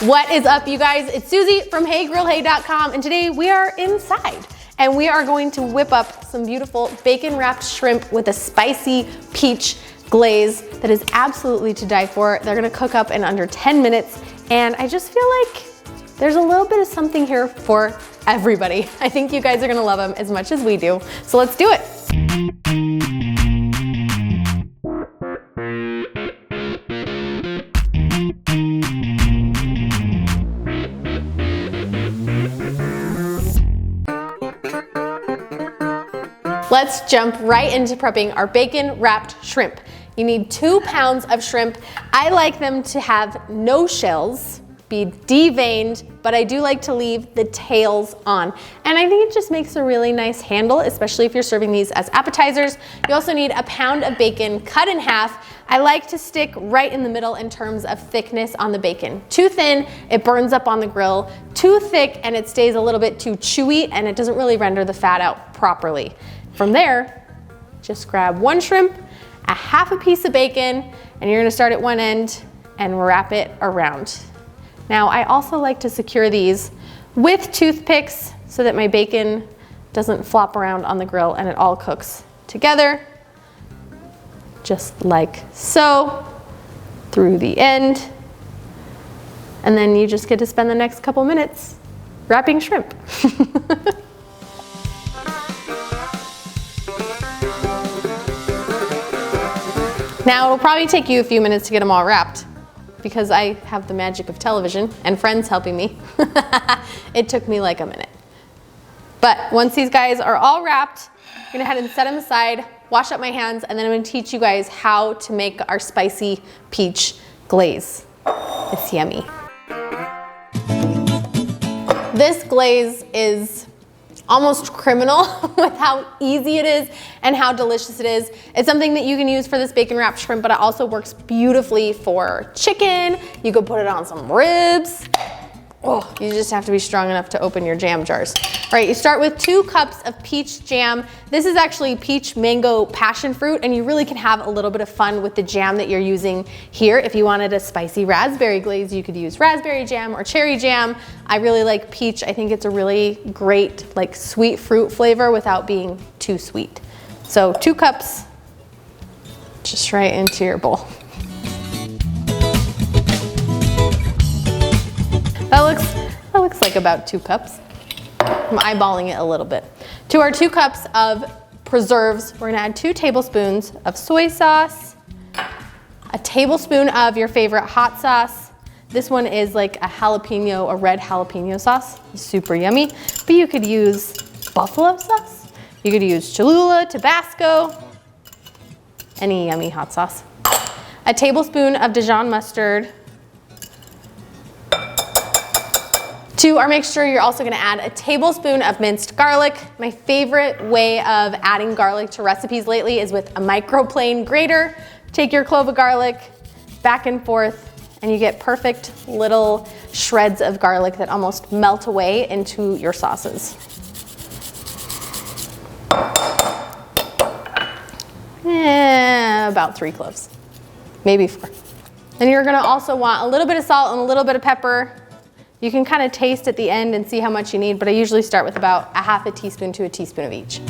What is up, you guys? It's Susie from HeyGrillHey.com, and today we are inside and we are going to whip up some beautiful bacon wrapped shrimp with a spicy peach glaze that is absolutely to die for. They're gonna cook up in under 10 minutes, and I just feel like there's a little bit of something here for everybody. I think you guys are gonna love them as much as we do. So let's do it. Let's jump right into prepping our bacon wrapped shrimp. You need 2 pounds of shrimp. I like them to have no shells, be deveined, but I do like to leave the tails on. And I think it just makes a really nice handle, especially if you're serving these as appetizers. You also need a pound of bacon cut in half. I like to stick right in the middle in terms of thickness on the bacon. Too thin, it burns up on the grill. Too thick, and it stays a little bit too chewy, and it doesn't really render the fat out properly. From there, just grab 1 shrimp, a half a piece of bacon, and you're gonna start at one end and wrap it around. Now, I also like to secure these with toothpicks so that my bacon doesn't flop around on the grill and it all cooks together, just like so, through the end. And then you just get to spend the next couple minutes wrapping shrimp. Now, it'll probably take you a few minutes to get them all wrapped because I have the magic of television and friends helping me. It took me like a minute. But once these guys are all wrapped, I'm gonna go ahead and set them aside, wash up my hands, and then I'm gonna teach you guys how to make our spicy peach glaze. It's yummy. This glaze is almost criminal with how easy it is and how delicious it is. It's something that you can use for this bacon wrapped shrimp, but it also works beautifully for chicken. You could put it on some ribs. Oh, you just have to be strong enough to open your jam jars. All right, you start with 2 cups of peach jam. This is actually peach mango passion fruit, and you really can have a little bit of fun with the jam that you're using here. If you wanted a spicy raspberry glaze, you could use raspberry jam or cherry jam. I really like peach. I think it's a really great, like, sweet fruit flavor without being too sweet. So 2 cups, just right into your bowl. That looks like about 2 cups. I'm eyeballing it a little bit. To our 2 cups of preserves, we're gonna add 2 tablespoons of soy sauce, a tablespoon of your favorite hot sauce. This one is like a jalapeno, a red jalapeno sauce. It's super yummy. But you could use buffalo sauce. You could use Cholula, Tabasco, any yummy hot sauce. A tablespoon of Dijon mustard. To our mixture, you're also gonna add a tablespoon of minced garlic. My favorite way of adding garlic to recipes lately is with a microplane grater. Take your clove of garlic, back and forth, and you get perfect little shreds of garlic that almost melt away into your sauces. About 3 cloves, maybe 4. And you're gonna also want a little bit of salt and a little bit of pepper. You can kind of taste at the end and see how much you need, but I usually start with about a half a teaspoon to a teaspoon of each.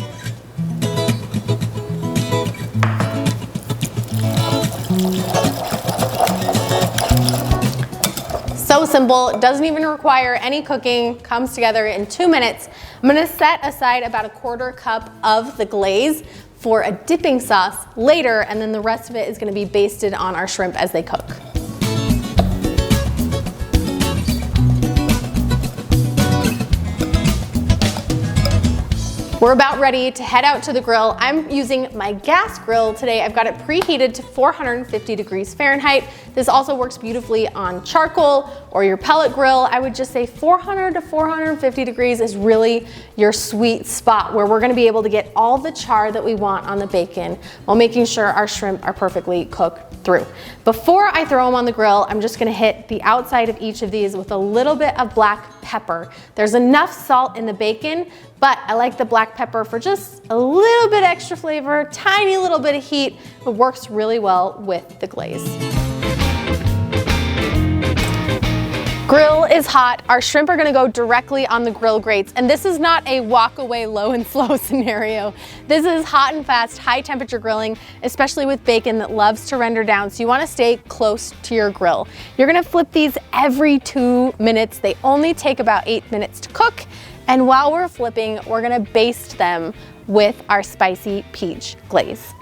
So simple, it doesn't even require any cooking, comes together in 2 minutes. I'm gonna set aside about a 1/4 cup of the glaze for a dipping sauce later, and then the rest of it is gonna be basted on our shrimp as they cook. We're about ready to head out to the grill. I'm using my gas grill today. I've got it preheated to 450 degrees Fahrenheit. This also works beautifully on charcoal or your pellet grill. I would just say 400 to 450 degrees is really your sweet spot where we're gonna be able to get all the char that we want on the bacon while making sure our shrimp are perfectly cooked through. Before I throw them on the grill, I'm just gonna hit the outside of each of these with a little bit of black pepper. There's enough salt in the bacon, but I like the black pepper for just a little bit extra flavor, tiny little bit of heat. It works really well with the glaze. Grill is hot. Our shrimp are gonna go directly on the grill grates. And this is not a walk away low and slow scenario. This is hot and fast, high temperature grilling, especially with bacon that loves to render down. So you wanna stay close to your grill. You're gonna flip these every 2 minutes. They only take about 8 minutes to cook. And while we're flipping, we're gonna baste them with our spicy peach glaze.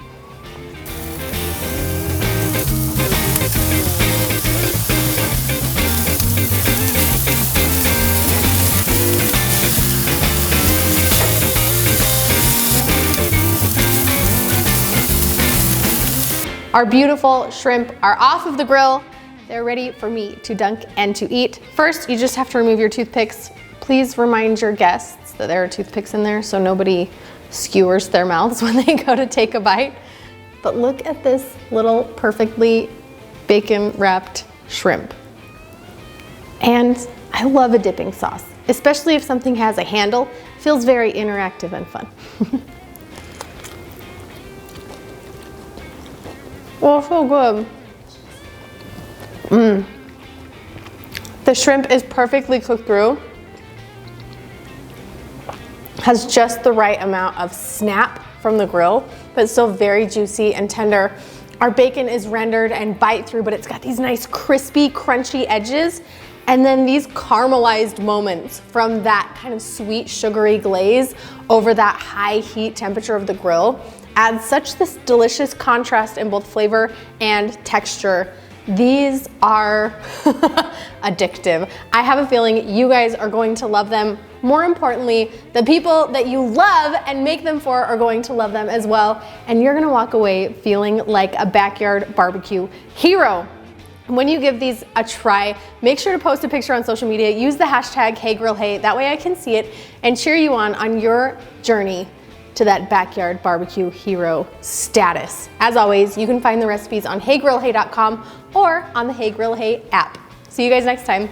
Our beautiful shrimp are off of the grill. They're ready for me to dunk and to eat. First, you just have to remove your toothpicks. Please remind your guests that there are toothpicks in there so nobody skewers their mouths when they go to take a bite. But look at this little perfectly bacon wrapped shrimp. And I love a dipping sauce, especially if something has a handle. It feels very interactive and fun. Oh, so good. The shrimp is perfectly cooked through. Has just the right amount of snap from the grill, but still very juicy and tender. Our bacon is rendered and bite through, but it's got these nice crispy, crunchy edges. And then these caramelized moments from that kind of sweet, sugary glaze over that high heat temperature of the grill add such this delicious contrast in both flavor and texture. These are addictive. I have a feeling you guys are going to love them. More importantly, the people that you love and make them for are going to love them as well. And you're gonna walk away feeling like a backyard barbecue hero. When you give these a try, make sure to post a picture on social media. Use the hashtag HeyGrillHey. That way I can see it and cheer you on your journey to that backyard barbecue hero status. As always, you can find the recipes on heygrillhey.com or on the Hey Grill Hey app. See you guys next time.